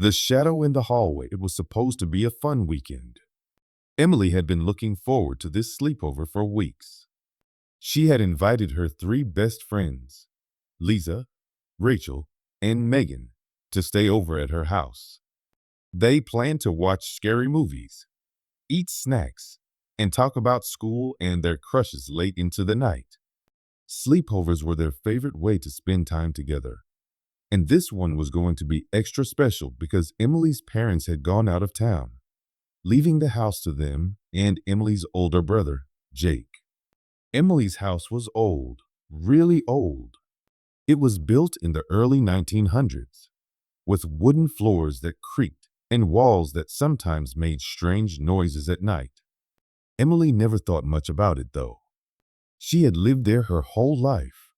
The shadow in the hallway. It was supposed to be a fun weekend. Emily had been looking forward to this sleepover for weeks. She had invited her three best friends, Lisa, Rachel, and Megan, to stay over at her house. They planned to watch scary movies, eat snacks, and talk about school and their crushes late into the night. Sleepovers were their favorite way to spend time together. And this one was going to be extra special because Emily's parents had gone out of town, leaving the house to them and Emily's older brother, Jake. Emily's house was old, really old. It was built in the early 1900s, with wooden floors that creaked and walls that sometimes made strange noises at night. Emily never thought much about it, though. She had lived there her whole life,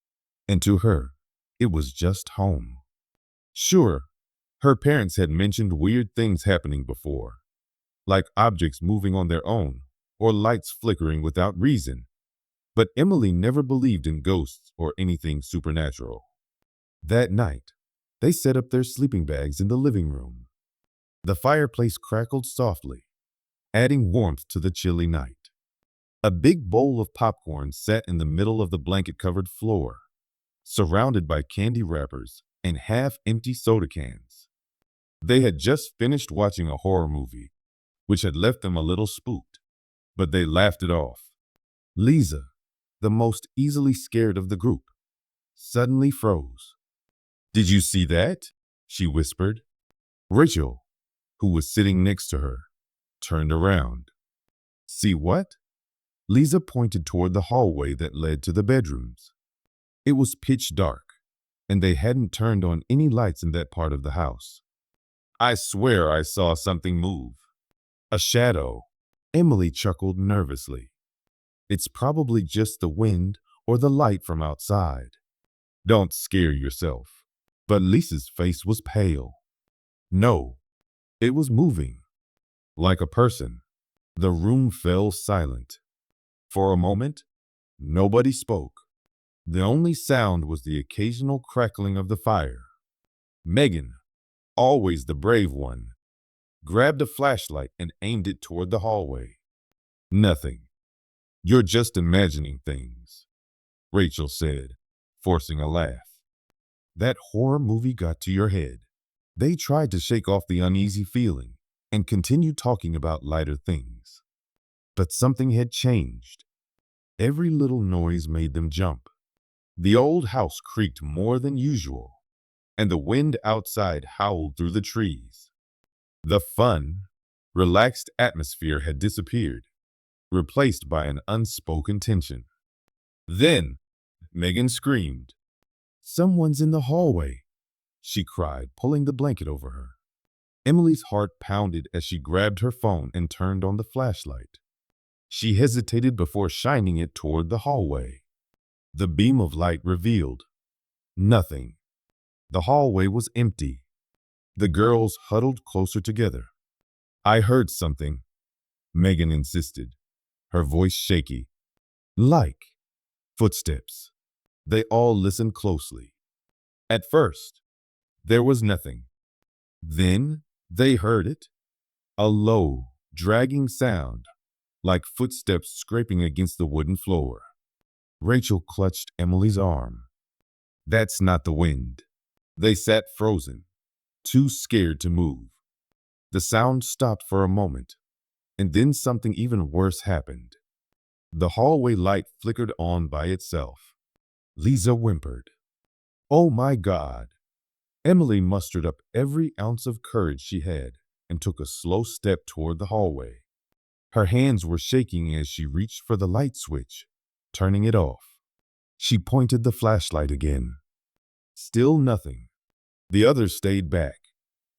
and to her, it was just home. Sure, her parents had mentioned weird things happening before, like objects moving on their own or lights flickering without reason. But Emily never believed in ghosts or anything supernatural. That night, they set up their sleeping bags in the living room. The fireplace crackled softly, adding warmth to the chilly night. A big bowl of popcorn sat in the middle of the blanket-covered floor, surrounded by candy wrappers and half-empty soda cans. They had just finished watching a horror movie, which had left them a little spooked, but they laughed it off. Lisa, the most easily scared of the group, suddenly froze. "Did you see that?" she whispered. Rachel, who was sitting next to her, turned around. "See what?" Lisa pointed toward the hallway that led to the bedrooms. It was pitch dark, and they hadn't turned on any lights in that part of the house. "I swear I saw something move." "A shadow." Emily chuckled nervously. "It's probably just the wind or the light from outside." "Don't scare yourself." But Lisa's face was pale. No, it was moving, like a person. The room fell silent. For a moment, nobody spoke. The only sound was the occasional crackling of the fire. Megan, always the brave one, grabbed a flashlight and aimed it toward the hallway. "Nothing. You're just imagining things," Rachel said, forcing a laugh. "That horror movie got to your head." They tried to shake off the uneasy feeling and continued talking about lighter things. But something had changed. Every little noise made them jump. The old house creaked more than usual, and the wind outside howled through the trees. The fun, relaxed atmosphere had disappeared, replaced by an unspoken tension. Then, Megan screamed. "Someone's in the hallway," she cried, pulling the blanket over her. Emily's heart pounded as she grabbed her phone and turned on the flashlight. She hesitated before shining it toward the hallway. The beam of light revealed nothing. The hallway was empty. The girls huddled closer together. "I heard something," Megan insisted, her voice shaky. "Like footsteps." They all listened closely. At first, there was nothing. Then they heard it. A low, dragging sound, like footsteps scraping against the wooden floor. Rachel clutched Emily's arm. "That's not the wind." They sat frozen, too scared to move. The sound stopped for a moment, and then something even worse happened. The hallway light flickered on by itself. Lisa whimpered. "Oh my God." Emily mustered up every ounce of courage she had and took a slow step toward the hallway. Her hands were shaking as she reached for the light switch, turning it off. She pointed the flashlight again. Still nothing. The others stayed back,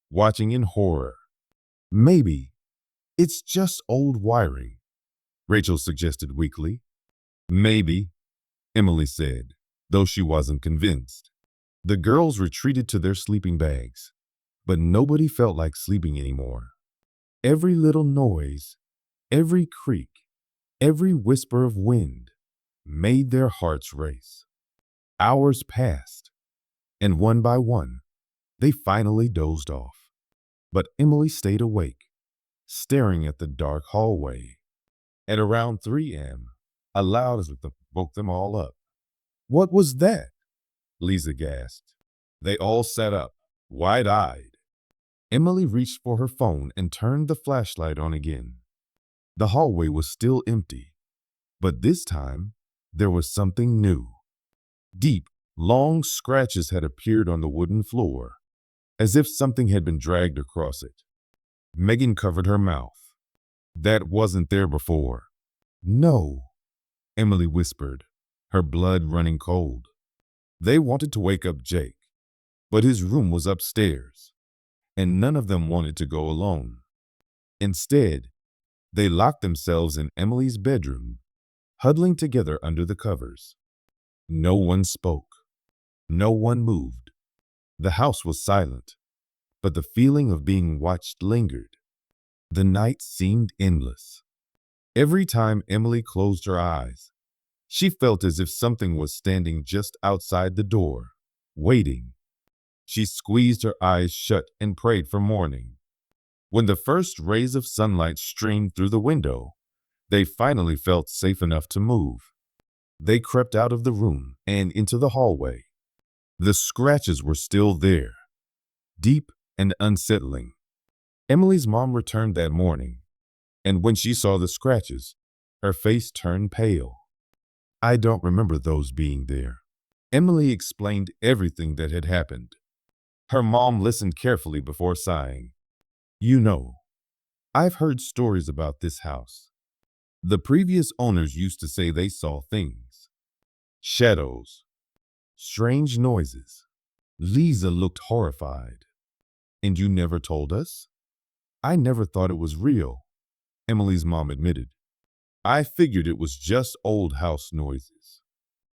watching in horror. "Maybe it's just old wiring," Rachel suggested weakly. "Maybe," Emily said, though she wasn't convinced. The girls retreated to their sleeping bags, but nobody felt like sleeping anymore. Every little noise, every creak, every whisper of wind made their hearts race. Hours passed, and one by one, they finally dozed off. But Emily stayed awake, staring at the dark hallway. At around 3 a.m., a loud woke them all up. What was that? Lisa gasped. They all sat up, wide-eyed. Emily reached for her phone and turned the flashlight on again. The hallway was still empty, but this time there was something new. Deep, long scratches had appeared on the wooden floor, as if something had been dragged across it. Megan covered her mouth. That wasn't there before. No, Emily whispered, her blood running cold. They wanted to wake up Jake, but his room was upstairs, and none of them wanted to go alone. Instead, they locked themselves in Emily's bedroom, huddling together under the covers. No one spoke. No one moved. The house was silent, but the feeling of being watched lingered. The night seemed endless. Every time Emily closed her eyes, she felt as if something was standing just outside the door, waiting. She squeezed her eyes shut and prayed for morning. When the first rays of sunlight streamed through the window, they finally felt safe enough to move. They crept out of the room and into the hallway. The scratches were still there, deep and unsettling. Emily's mom returned that morning, and when she saw the scratches, her face turned pale. I don't remember those being there. Emily explained everything that had happened. Her mom listened carefully before sighing. You know, I've heard stories about this house. The previous owners used to say they saw things. Shadows. Strange noises. Lisa looked horrified. And you never told us? I never thought it was real, Emily's mom admitted. I figured it was just old house noises.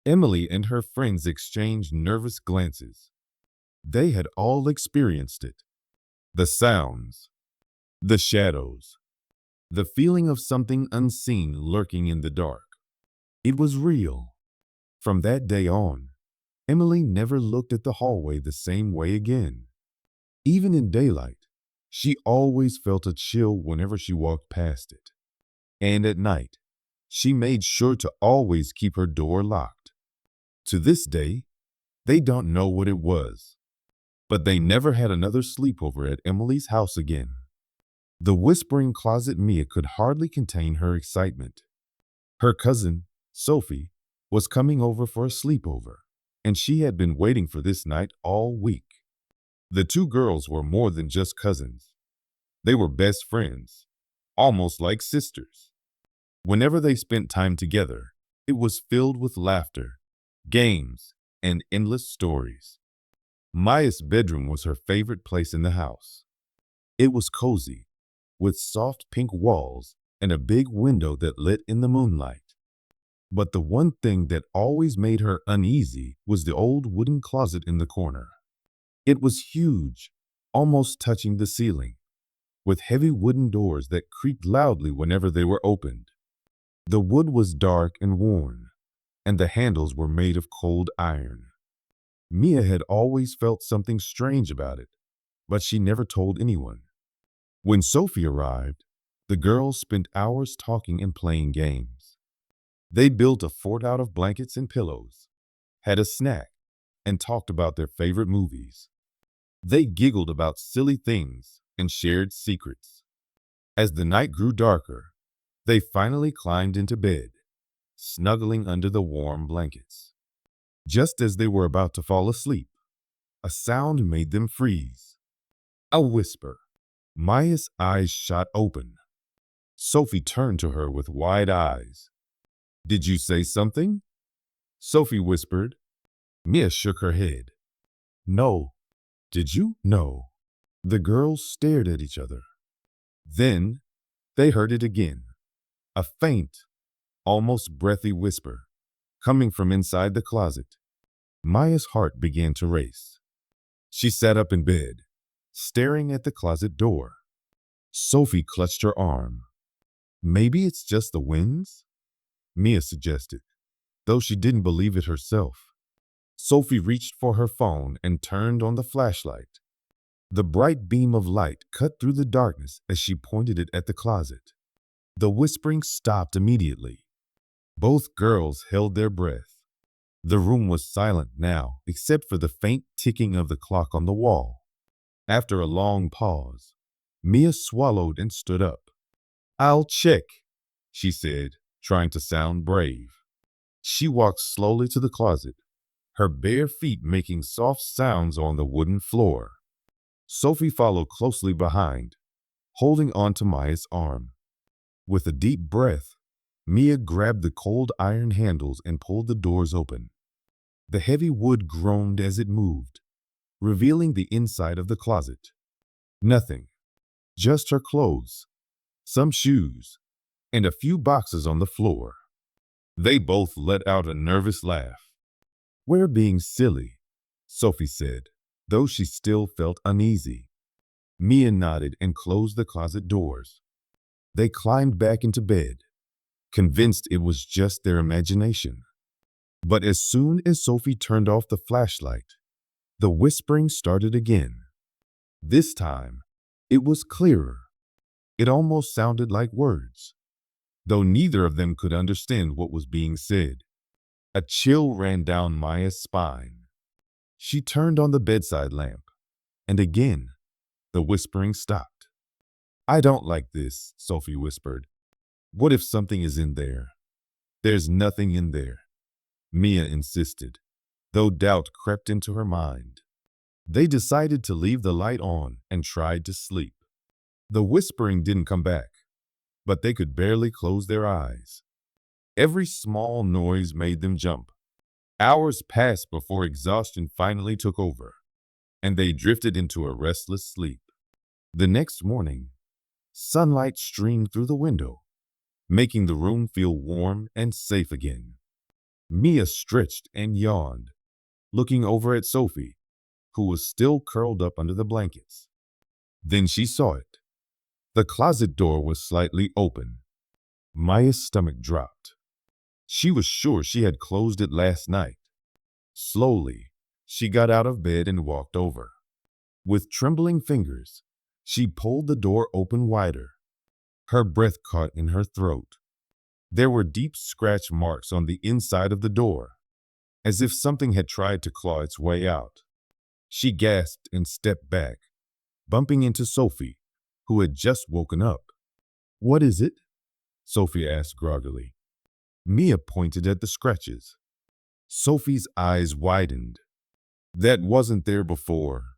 Emily and her friends exchanged nervous glances. They had all experienced it. The sounds, the shadows, the feeling of something unseen lurking in the dark. It was real. From that day on, Emily never looked at the hallway the same way again. Even in daylight, she always felt a chill whenever she walked past it. And at night, she made sure to always keep her door locked. To this day, they don't know what it was, but they never had another sleepover at Emily's house again. The whispering closet Mia could hardly contain her excitement. Her cousin, Sophie, was coming over for a sleepover, and she had been waiting for this night all week. The two girls were more than just cousins. They were best friends, almost like sisters. Whenever they spent time together, it was filled with laughter, games, and endless stories. Maya's bedroom was her favorite place in the house. It was cozy, with soft pink walls and a big window that lit in the moonlight. But the one thing that always made her uneasy was the old wooden closet in the corner. It was huge, almost touching the ceiling, with heavy wooden doors that creaked loudly whenever they were opened. The wood was dark and worn, and the handles were made of cold iron. Mia had always felt something strange about it, but she never told anyone. When Sophie arrived, the girls spent hours talking and playing games. They built a fort out of blankets and pillows, had a snack, and talked about their favorite movies. They giggled about silly things and shared secrets. As the night grew darker, they finally climbed into bed, snuggling under the warm blankets. Just as they were about to fall asleep, a sound made them freeze. A whisper. Maya's eyes shot open. Sophie turned to her with wide eyes. Did you say something? Sophie whispered. Mia shook her head. No. Did you? No. The girls stared at each other. Then they heard it again. A faint, almost breathy whisper, coming from inside the closet. Maya's heart began to race. She sat up in bed, staring at the closet door. Sophie clutched her arm. Maybe it's just the winds? Mia suggested, though she didn't believe it herself. Sophie reached for her phone and turned on the flashlight. The bright beam of light cut through the darkness as she pointed it at the closet. The whispering stopped immediately. Both girls held their breath. The room was silent now, except for the faint ticking of the clock on the wall. After a long pause, Mia swallowed and stood up. "I'll check," she said, trying to sound brave. She walked slowly to the closet, her bare feet making soft sounds on the wooden floor. Sophie followed closely behind, holding on to Maya's arm. With a deep breath, Mia grabbed the cold iron handles and pulled the doors open. The heavy wood groaned as it moved, revealing the inside of the closet. Nothing, just her clothes, some shoes, and a few boxes on the floor. They both let out a nervous laugh. "We're being silly," Sophie said, though she still felt uneasy. Mia nodded and closed the closet doors. They climbed back into bed, convinced it was just their imagination. But as soon as Sophie turned off the flashlight, the whispering started again. This time, it was clearer. It almost sounded like words, though neither of them could understand what was being said. A chill ran down Maya's spine. She turned on the bedside lamp, and again, the whispering stopped. "I don't like this," Sophie whispered. "What if something is in there?" "There's nothing in there," Mia insisted, though doubt crept into her mind. They decided to leave the light on and tried to sleep. The whispering didn't come back, but they could barely close their eyes. Every small noise made them jump. Hours passed before exhaustion finally took over, and they drifted into a restless sleep. The next morning, sunlight streamed through the window, making the room feel warm and safe again. Mia stretched and yawned, looking over at Sophie, who was still curled up under the blankets. Then she saw it. The closet door was slightly open. Maya's stomach dropped. She was sure she had closed it last night. Slowly, she got out of bed and walked over. With trembling fingers, she pulled the door open wider. Her breath caught in her throat. There were deep scratch marks on the inside of the door, as if something had tried to claw its way out. She gasped and stepped back, bumping into Sophie, who had just woken up. "What is it?" Sophie asked groggily. Mia pointed at the scratches. Sophie's eyes widened. "That wasn't there before,"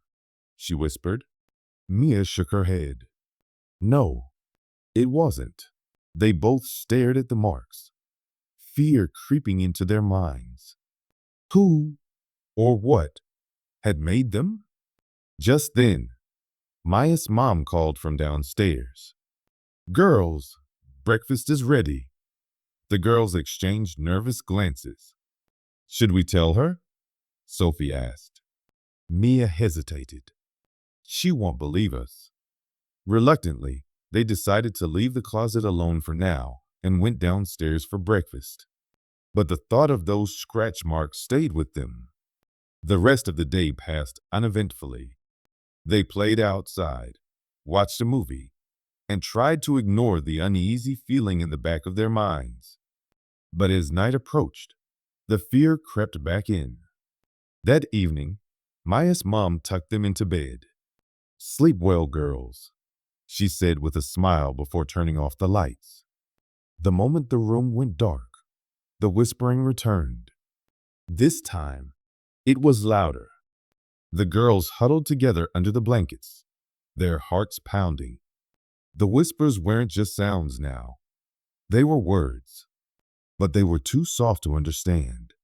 she whispered. Mia shook her head. "No, it wasn't." They both stared at the marks, fear creeping into their minds. Who, or what, had made them? Just then, Maya's mom called from downstairs. "Girls, breakfast is ready." The girls exchanged nervous glances. "Should we tell her?" Sophie asked. Mia hesitated. "She won't believe us." Reluctantly, they decided to leave the closet alone for now and went downstairs for breakfast. But the thought of those scratch marks stayed with them. The rest of the day passed uneventfully. They played outside, watched a movie, and tried to ignore the uneasy feeling in the back of their minds. But as night approached, the fear crept back in. That evening, Maya's mom tucked them into bed. "Sleep well, girls," she said with a smile before turning off the lights. The moment the room went dark, the whispering returned. This time, it was louder. The girls huddled together under the blankets, their hearts pounding. The whispers weren't just sounds now. They were words, but they were too soft to understand.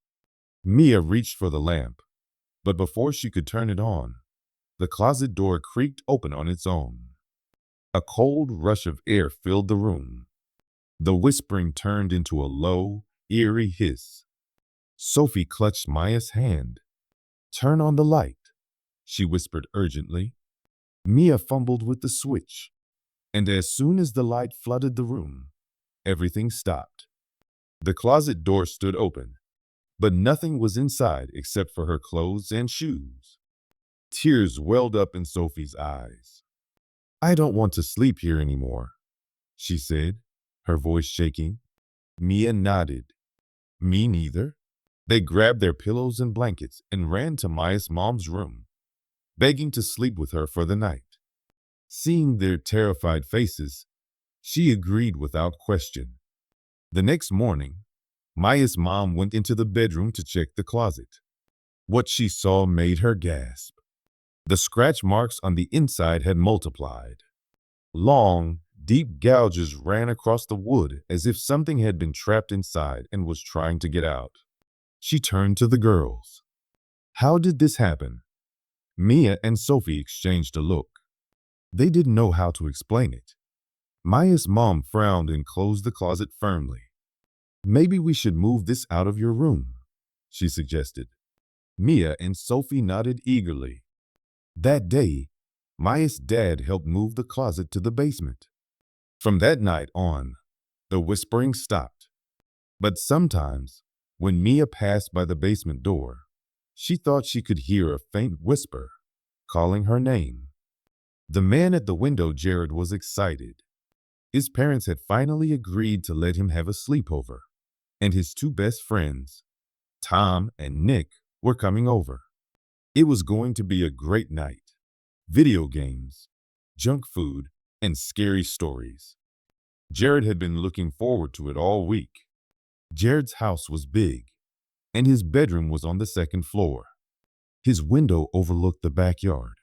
Mia reached for the lamp, but before she could turn it on, the closet door creaked open on its own. A cold rush of air filled the room. The whispering turned into a low, eerie hiss. Sophie clutched Maya's hand. "Turn on the light," she whispered urgently. Mia fumbled with the switch, and as soon as the light flooded the room, everything stopped. The closet door stood open, but nothing was inside except for her clothes and shoes. Tears welled up in Sophie's eyes. I don't want to sleep here anymore, she said, her voice shaking. Mia nodded. Me neither. They grabbed their pillows and blankets and ran to Maya's mom's room, begging to sleep with her for the night. Seeing their terrified faces, she agreed without question. The next morning, Maya's mom went into the bedroom to check the closet. What she saw made her gasp. The scratch marks on the inside had multiplied. Long, deep gouges ran across the wood as if something had been trapped inside and was trying to get out. She turned to the girls. How did this happen? Mia and Sophie exchanged a look. They didn't know how to explain it. Maya's mom frowned and closed the closet firmly. Maybe we should move this out of your room, she suggested. Mia and Sophie nodded eagerly. That day, Maya's dad helped move the closet to the basement. From that night on, the whispering stopped. But sometimes, when Mia passed by the basement door, she thought she could hear a faint whisper, calling her name. The man at the window, Jared, was excited. His parents had finally agreed to let him have a sleepover, and his two best friends, Tom and Nick, were coming over. It was going to be a great night. Video games, junk food, and scary stories. Jared had been looking forward to it all week. Jared's house was big, and his bedroom was on the second floor. His window overlooked the backyard,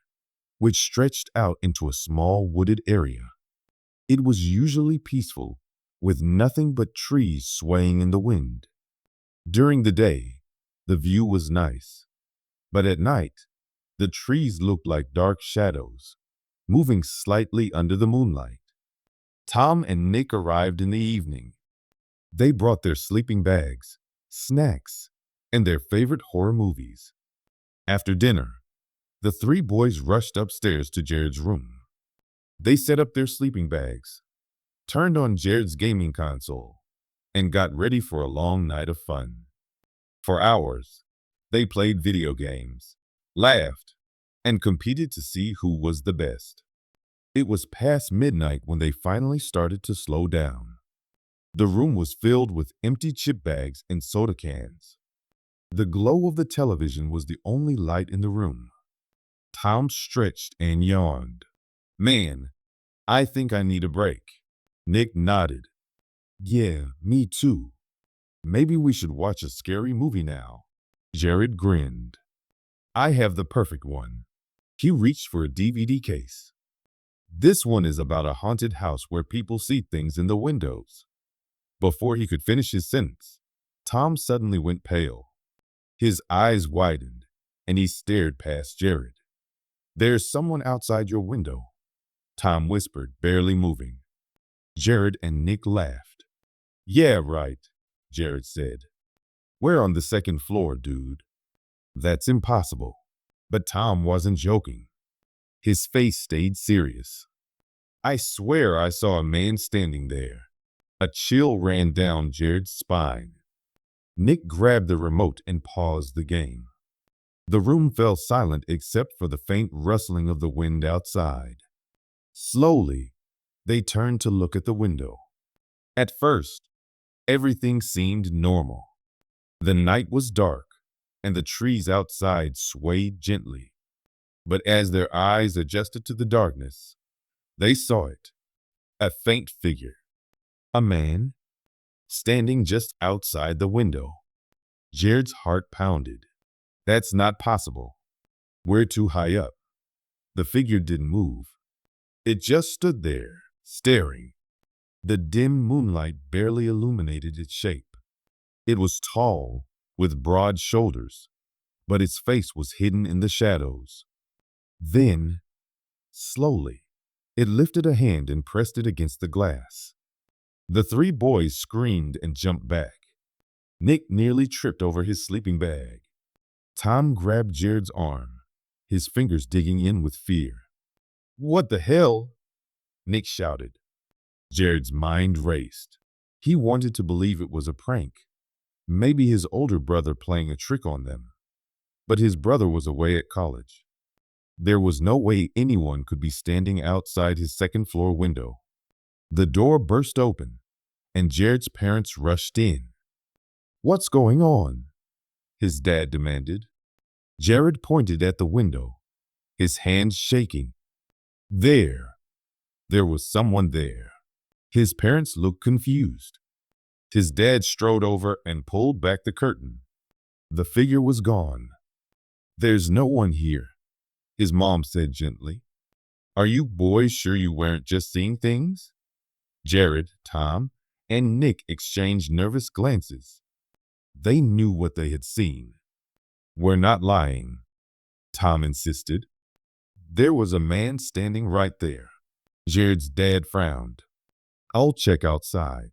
which stretched out into a small wooded area. It was usually peaceful, with nothing but trees swaying in the wind. During the day, the view was nice, but at night, the trees looked like dark shadows, moving slightly under the moonlight. Tom and Nick arrived in the evening. They brought their sleeping bags, snacks, and their favorite horror movies. After dinner, the three boys rushed upstairs to Jared's room. They set up their sleeping bags, turned on Jared's gaming console, and got ready for a long night of fun. For hours, they played video games, laughed, and competed to see who was the best. It was past midnight when they finally started to slow down. The room was filled with empty chip bags and soda cans. The glow of the television was the only light in the room. Tom stretched and yawned. Man, I think I need a break. Nick nodded. Yeah, me too. Maybe we should watch a scary movie now. Jared grinned. I have the perfect one. He reached for a DVD case. This one is about a haunted house where people see things in the windows. Before he could finish his sentence, Tom suddenly went pale. His eyes widened, and he stared past Jared. There's someone outside your window, Tom whispered, barely moving. Jared and Nick laughed. Yeah, right, Jared said. We're on the second floor, dude. That's impossible. But Tom wasn't joking. His face stayed serious. I swear I saw a man standing there. A chill ran down Jared's spine. Nick grabbed the remote and paused the game. The room fell silent except for the faint rustling of the wind outside. Slowly, they turned to look at the window. At first, everything seemed normal. The night was dark, and the trees outside swayed gently. But as their eyes adjusted to the darkness, they saw it. A faint figure. A man, standing just outside the window. Jared's heart pounded. That's not possible. We're too high up. The figure didn't move. It just stood there, staring. The dim moonlight barely illuminated its shape. It was tall, with broad shoulders, but its face was hidden in the shadows. Then, slowly, it lifted a hand and pressed it against the glass. The three boys screamed and jumped back. Nick nearly tripped over his sleeping bag. Tom grabbed Jared's arm, his fingers digging in with fear. What the hell? Nick shouted. Jared's mind raced. He wanted to believe it was a prank. Maybe his older brother playing a trick on them. But his brother was away at college. There was no way anyone could be standing outside his second-floor window. The door burst open, and Jared's parents rushed in. "What's going on?" his dad demanded. Jared pointed at the window, his hands shaking. There. There was someone there. His parents looked confused. His dad strode over and pulled back the curtain. The figure was gone. "There's no one here," his mom said gently. "Are you boys sure you weren't just seeing things?" Jared, Tom, and Nick exchanged nervous glances. They knew what they had seen. "We're not lying," Tom insisted. "There was a man standing right there." Jared's dad frowned. "I'll check outside."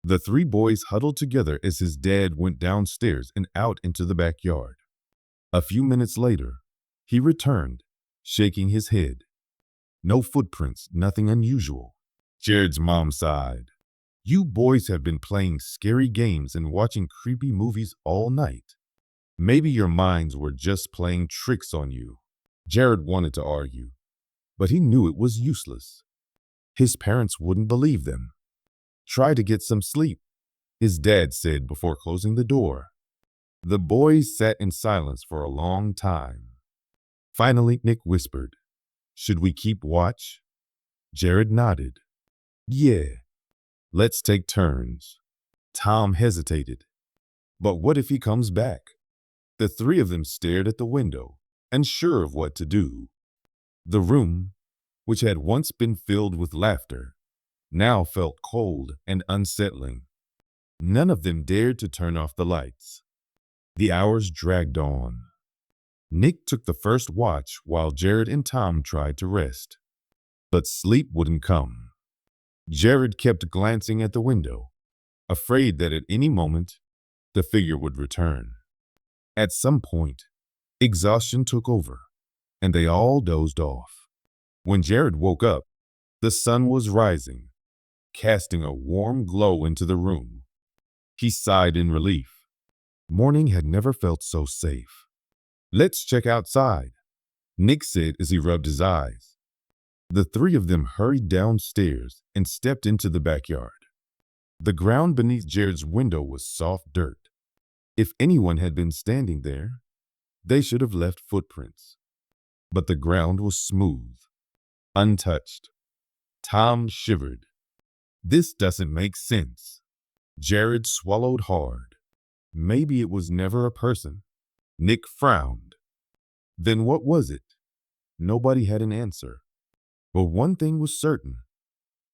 The three boys huddled together as his dad went downstairs and out into the backyard. A few minutes later, he returned, shaking his head. "No footprints, nothing unusual." Jared's mom sighed. "You boys have been playing scary games and watching creepy movies all night. Maybe your minds were just playing tricks on you." Jared wanted to argue, but he knew it was useless. His parents wouldn't believe them. "Try to get some sleep," his dad said before closing the door. The boys sat in silence for a long time. Finally, Nick whispered, "Should we keep watch?" Jared nodded. "Yeah, let's take turns." Tom hesitated. "But what if he comes back?" The three of them stared at the window, unsure of what to do. The room, which had once been filled with laughter, now felt cold and unsettling. None of them dared to turn off the lights. The hours dragged on. Nick took the first watch while Jared and Tom tried to rest. But sleep wouldn't come. Jared kept glancing at the window, afraid that at any moment, the figure would return. At some point, exhaustion took over, and they all dozed off. When Jared woke up, the sun was rising, casting a warm glow into the room. He sighed in relief. Morning had never felt so safe. "Let's check outside," Nick said as he rubbed his eyes. The three of them hurried downstairs and stepped into the backyard. The ground beneath Jared's window was soft dirt. If anyone had been standing there, they should have left footprints. But the ground was smooth, untouched. Tom shivered. "This doesn't make sense." Jared swallowed hard. Maybe it was never a person. Nick frowned. Then what was it? Nobody had an answer. But one thing was certain.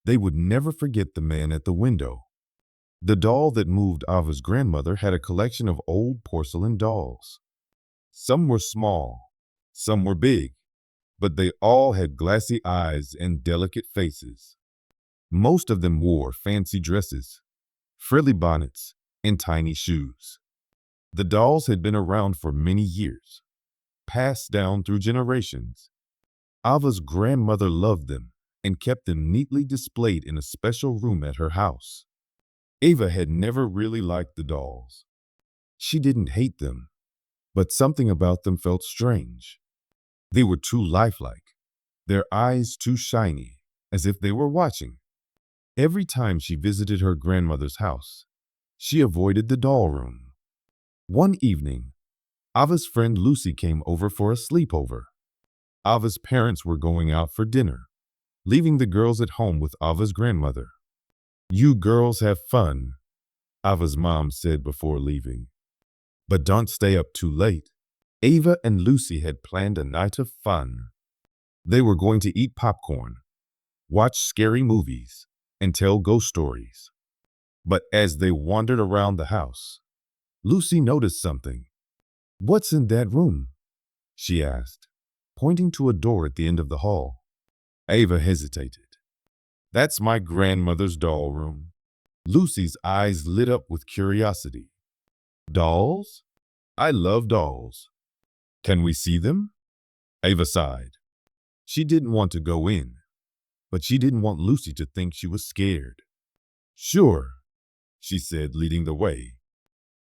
They would never forget the man at the window. The doll that moved Ava's grandmother had a collection of old porcelain dolls. Some were small, some were big, but they all had glassy eyes and delicate faces. Most of them wore fancy dresses, frilly bonnets, and tiny shoes. The dolls had been around for many years, passed down through generations. Ava's grandmother loved them and kept them neatly displayed in a special room at her house. Ava had never really liked the dolls. She didn't hate them, but something about them felt strange. They were too lifelike, their eyes too shiny, as if they were watching. Every time she visited her grandmother's house, she avoided the doll room. One evening, Ava's friend Lucy came over for a sleepover. Ava's parents were going out for dinner, leaving the girls at home with Ava's grandmother. "You girls have fun," Ava's mom said before leaving. "But don't stay up too late." Ava and Lucy had planned a night of fun. They were going to eat popcorn, watch scary movies, and tell ghost stories. But as they wandered around the house, Lucy noticed something. "What's in that room?" she asked, pointing to a door at the end of the hall. Ava hesitated. "That's my grandmother's doll room." Lucy's eyes lit up with curiosity. "Dolls? I love dolls. Can we see them?" Ava sighed. She didn't want to go in, but she didn't want Lucy to think she was scared. "Sure," she said, leading the way.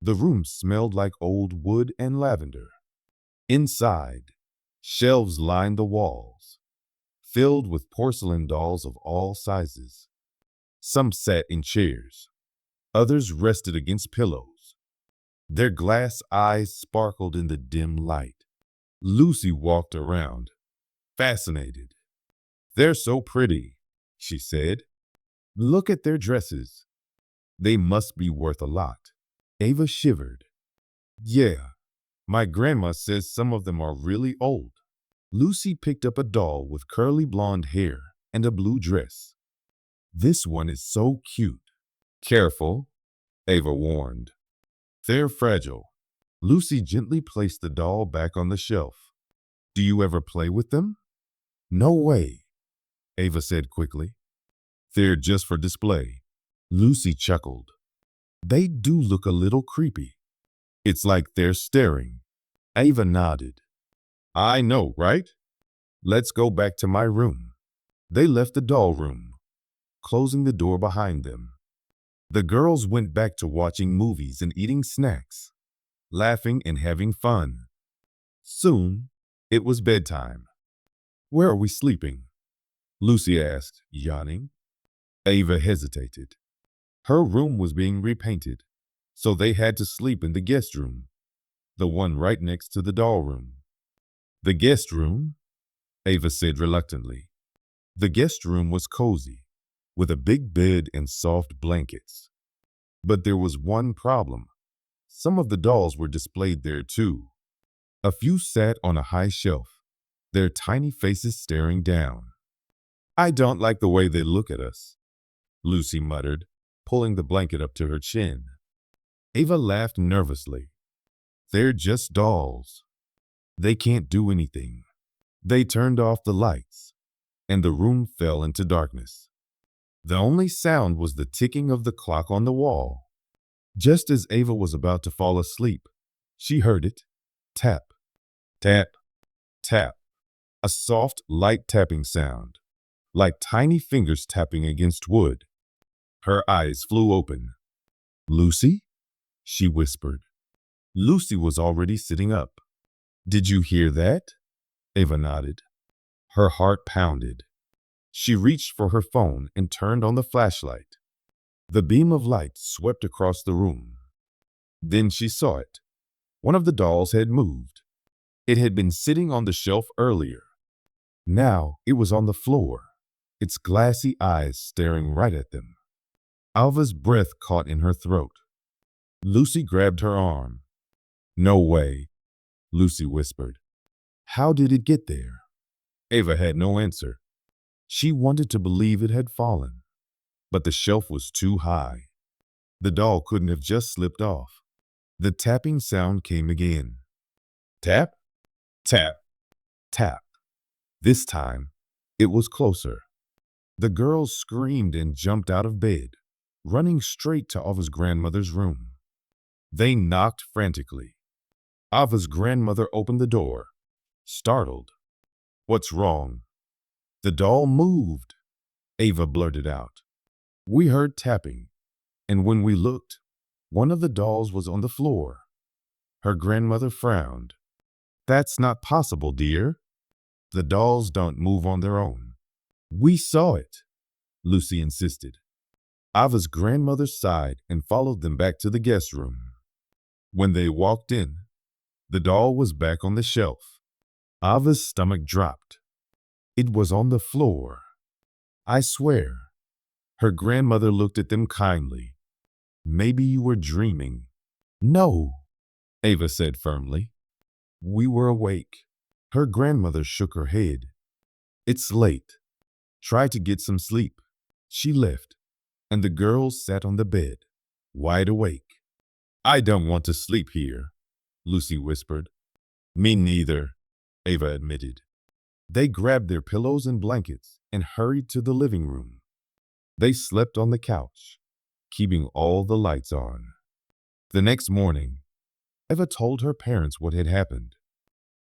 The room smelled like old wood and lavender. Inside, Shelves lined the walls, filled with porcelain dolls of all sizes. Some sat in chairs, others rested against pillows. Their glass eyes sparkled in the dim light. Lucy walked around, fascinated. "They're so pretty," she said. "Look at their dresses. They must be worth a lot." Ava shivered. "Yeah, my grandma says some of them are really old." Lucy picked up a doll with curly blonde hair and a blue dress. "This one is so cute." "Careful," Ava warned. "They're fragile." Lucy gently placed the doll back on the shelf. "Do you ever play with them?" "No way," Ava said quickly. "They're just for display." Lucy chuckled. "They do look a little creepy." "It's like they're staring." Ava nodded. "I know, right? Let's go back to my room." They left the doll room, closing the door behind them. The girls went back to watching movies and eating snacks, laughing and having fun. Soon, it was bedtime. "Where are we sleeping?" Lucy asked, yawning. Ava hesitated. Her room was being repainted, so they had to sleep in the guest room, the one right next to the doll room. "The guest room?" Ava said reluctantly. The guest room was cozy, with a big bed and soft blankets. But there was one problem. Some of the dolls were displayed there too. A few sat on a high shelf, their tiny faces staring down. "I don't like the way they look at us," Lucy muttered, pulling the blanket up to her chin. Ava laughed nervously. "They're just dolls. They can't do anything." They turned off the lights, and the room fell into darkness. The only sound was the ticking of the clock on the wall. Just as Ava was about to fall asleep, she heard it. Tap, tap, tap. A soft, light tapping sound, like tiny fingers tapping against wood. Her eyes flew open. "Lucy?" she whispered. Lucy was already sitting up. "Did you hear that?" Ava nodded. Her heart pounded. She reached for her phone and turned on the flashlight. The beam of light swept across the room. Then she saw it. One of the dolls had moved. It had been sitting on the shelf earlier. Now it was on the floor, its glassy eyes staring right at them. Alva's breath caught in her throat. Lucy grabbed her arm. "No way," Lucy whispered. "How did it get there?" Ava had no answer. She wanted to believe it had fallen, but the shelf was too high. The doll couldn't have just slipped off. The tapping sound came again. Tap, tap, tap. This time, it was closer. The girls screamed and jumped out of bed, running straight to Ava's grandmother's room. They knocked frantically. Ava's grandmother opened the door, startled. "What's wrong?" "The doll moved," Ava blurted out. "We heard tapping, and when we looked, one of the dolls was on the floor." Her grandmother frowned. "That's not possible, dear. The dolls don't move on their own." "We saw it," Lucy insisted. Ava's grandmother sighed and followed them back to the guest room. When they walked in, the doll was back on the shelf. Ava's stomach dropped. It was on the floor. "I swear." Her grandmother looked at them kindly. "Maybe you were dreaming." "No," Ava said firmly. "We were awake." Her grandmother shook her head. "It's late. Try to get some sleep." She left, and the girls sat on the bed, wide awake. "I don't want to sleep here," Lucy whispered. "Me neither," Ava admitted. They grabbed their pillows and blankets and hurried to the living room. They slept on the couch, keeping all the lights on. The next morning, Eva told her parents what had happened.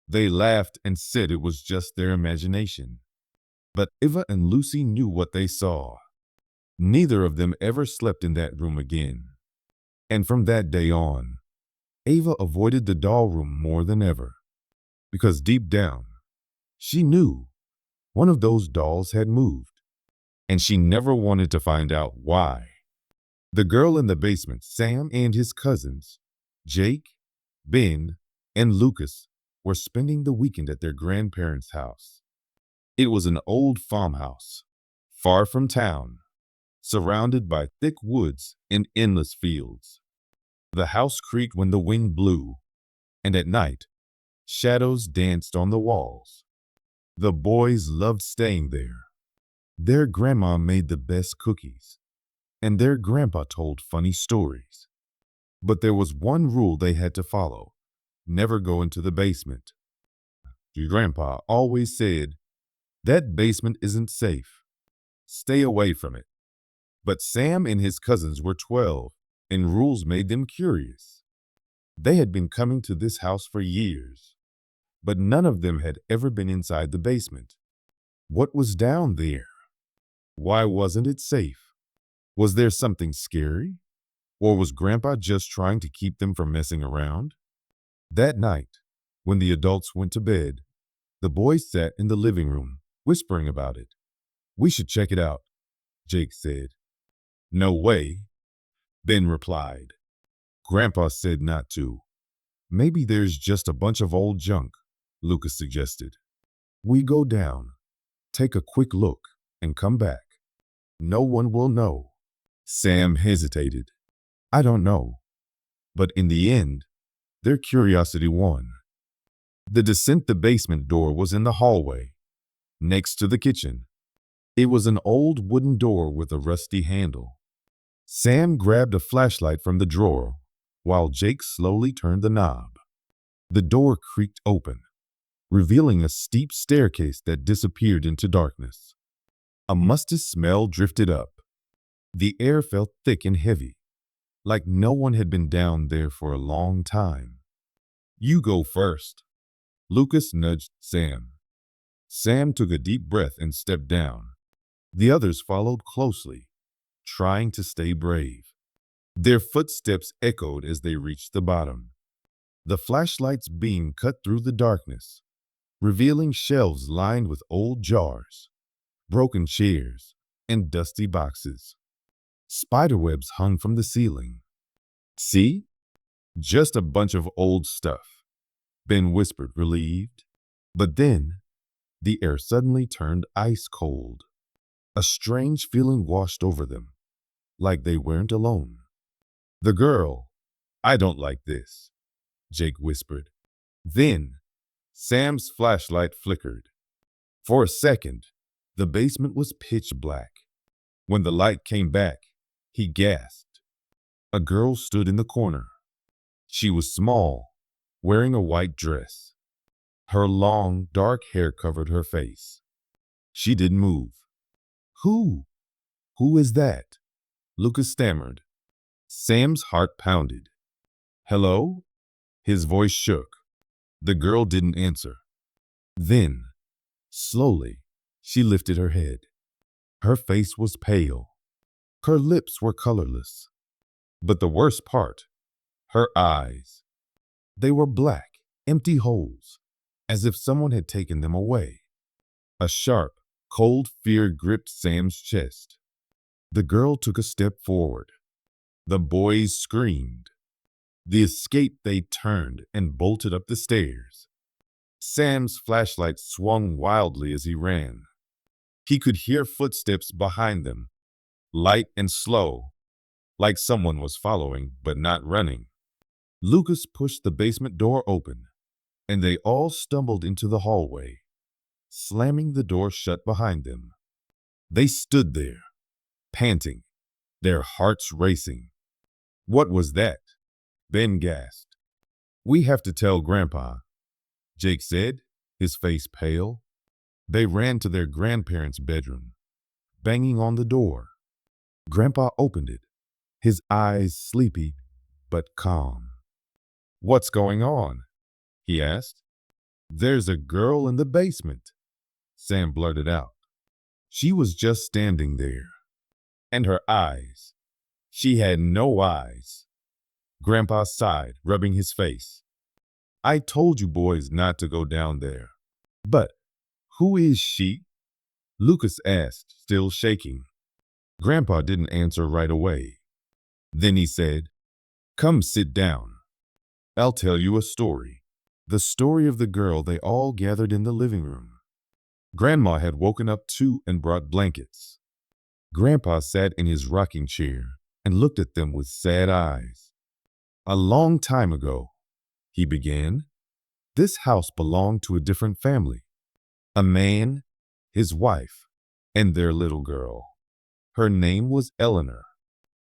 They laughed and said it was just their imagination. But Eva and Lucy knew what they saw. Neither of them ever slept in that room again. And from that day on, Ava avoided the doll room more than ever. Because deep down, She knew one of those dolls had moved, and she never wanted to find out why. The girl in the basement, Sam and his cousins, Jake, Ben, and Lucas, were spending the weekend at their grandparents' house. It was an old farmhouse, far from town, surrounded by thick woods and endless fields. The house creaked when the wind blew, and at night, shadows danced on the walls. The boys loved staying there. Their grandma made the best cookies, and their grandpa told funny stories. But there was one rule they had to follow: never go into the basement. Your grandpa always said, "That basement isn't safe. Stay away from it." But Sam and his cousins were 12, and rules made them curious. They had been coming to this house for years, but none of them had ever been inside the basement. What was down there? Why wasn't it safe? Was there something scary? Or was Grandpa just trying to keep them from messing around? That night, when the adults went to bed, the boys sat in the living room, whispering about it. "We should check it out," Jake said. "No way," Ben replied. Grandpa said not to. "Maybe there's just a bunch of old junk," Lucas suggested. "We go down, take a quick look, and come back. No one will know." Sam hesitated. "I don't know." But in the end, their curiosity won. The descent the basement door was in the hallway, next to the kitchen. It was an old wooden door with a rusty handle. Sam grabbed a flashlight from the drawer, while Jake slowly turned the knob. The door creaked open, revealing a steep staircase that disappeared into darkness. A musty smell drifted up. The air felt thick and heavy, like no one had been down there for a long time. "You go first," Lucas nudged Sam. Sam took a deep breath and stepped down. The others followed closely, trying to stay brave. Their footsteps echoed as they reached the bottom. The flashlight's beam cut through the darkness, revealing shelves lined with old jars, broken chairs, and dusty boxes. Spiderwebs hung from the ceiling. "See? Just a bunch of old stuff," Ben whispered, relieved. But then, the air suddenly turned ice cold. A strange feeling washed over them, like they weren't alone. "The girl, I don't like this," Jake whispered. Then, Sam's flashlight flickered. For a second, the basement was pitch black. When the light came back, he gasped. A girl stood in the corner. She was small, wearing a white dress. Her long, dark hair covered her face. She didn't move. "Who? Who is that?" Lucas stammered. Sam's heart pounded. "Hello?" His voice shook. The girl didn't answer. Then, slowly, she lifted her head. Her face was pale. Her lips were colorless. But the worst part, her eyes. They were black, empty holes, as if someone had taken them away. A sharp, cold fear gripped Sam's chest. The girl took a step forward. The boys screamed. The escape they turned and bolted up the stairs. Sam's flashlight swung wildly as he ran. He could hear footsteps behind them, light and slow, like someone was following but not running. Lucas pushed the basement door open, and they all stumbled into the hallway, slamming the door shut behind them. They stood there, panting, their hearts racing. "What was that?" Ben gasped. "We have to tell Grandpa," Jake said, his face pale. They ran to their grandparents' bedroom, banging on the door. Grandpa opened it, his eyes sleepy but calm. "What's going on?" he asked. "There's a girl in the basement," Sam blurted out. She was just standing there. And her eyes. She had no eyes. Grandpa sighed, rubbing his face. "I told you boys not to go down there. But Who is she? Lucas asked, still shaking. Grandpa didn't answer right away. Then he said, "Come sit down. I'll tell you a story." The story of the girl they all gathered in the living room. Grandma had woken up too and brought blankets. Grandpa sat in his rocking chair and looked at them with sad eyes. "A long time ago," he began, "this house belonged to a different family. A man, his wife, and their little girl. Her name was Eleanor.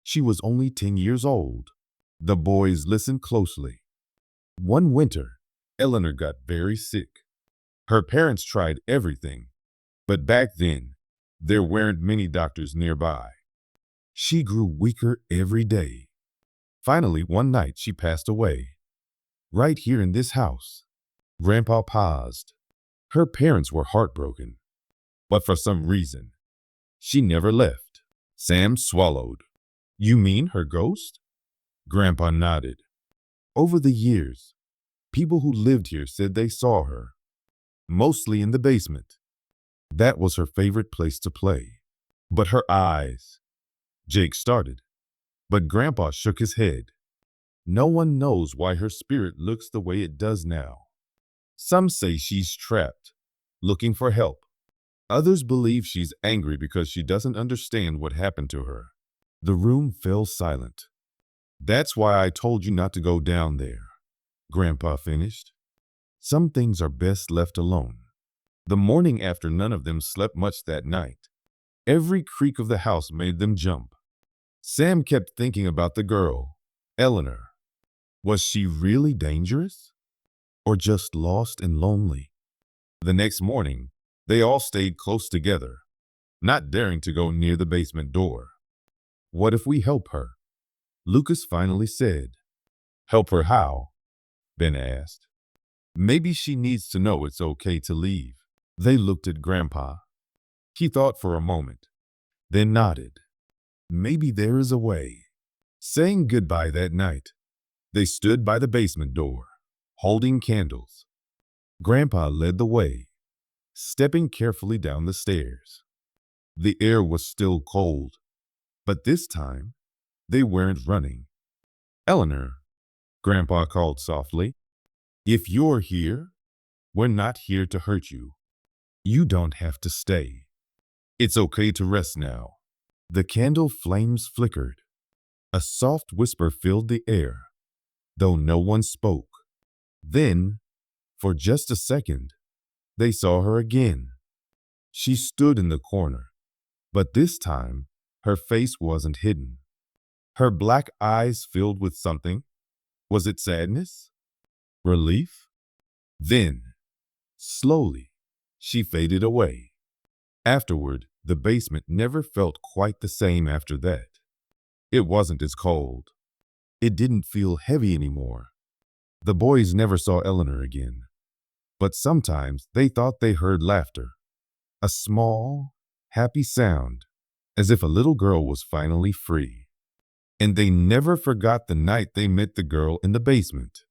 She was only 10 years old." The boys listened closely. One winter, Eleanor got very sick. Her parents tried everything, but back then, there weren't many doctors nearby. She grew weaker every day. Finally, one night, she passed away. Right here in this house. Grandpa paused. Her parents were heartbroken, but for some reason, she never left. Sam swallowed. "You mean her ghost?" Grandpa nodded. "Over the years, people who lived here said they saw her, mostly in the basement. That was her favorite place to play. But her eyes," Jake started, but Grandpa shook his head. "No one knows why her spirit looks the way it does now. Some say she's trapped, looking for help. Others believe she's angry because she doesn't understand what happened to her." The room fell silent. "That's why I told you not to go down there," Grandpa finished. "Some things are best left alone." The morning after, none of them slept much that night. Every creak of the house made them jump. Sam kept thinking about the girl, Eleanor. Was she really dangerous? Or just lost and lonely? The next morning, they all stayed close together, not daring to go near the basement door. "What if we help her?" Lucas finally said. "Help her how?" Ben asked. "Maybe she needs to know it's okay to leave." They looked at Grandpa. He thought for a moment, then nodded. "Maybe there is a way." Saying goodbye that night, they stood by the basement door, holding candles. Grandpa led the way, stepping carefully down the stairs. The air was still cold, but this time, they weren't running. "Eleanor," Grandpa called softly, "if you're here, we're not here to hurt you. You don't have to stay. It's okay to rest now." The candle flames flickered. A soft whisper filled the air, though no one spoke. Then, for just a second, they saw her again. She stood in the corner, but this time, her face wasn't hidden. Her black eyes filled with something. Was it sadness? Relief? Then, slowly, she faded away. Afterward, the basement never felt quite the same after that. It wasn't as cold. It didn't feel heavy anymore. The boys never saw Eleanor again, but sometimes they thought they heard laughter, a small, happy sound, as if a little girl was finally free. And they never forgot the night they met the girl in the basement.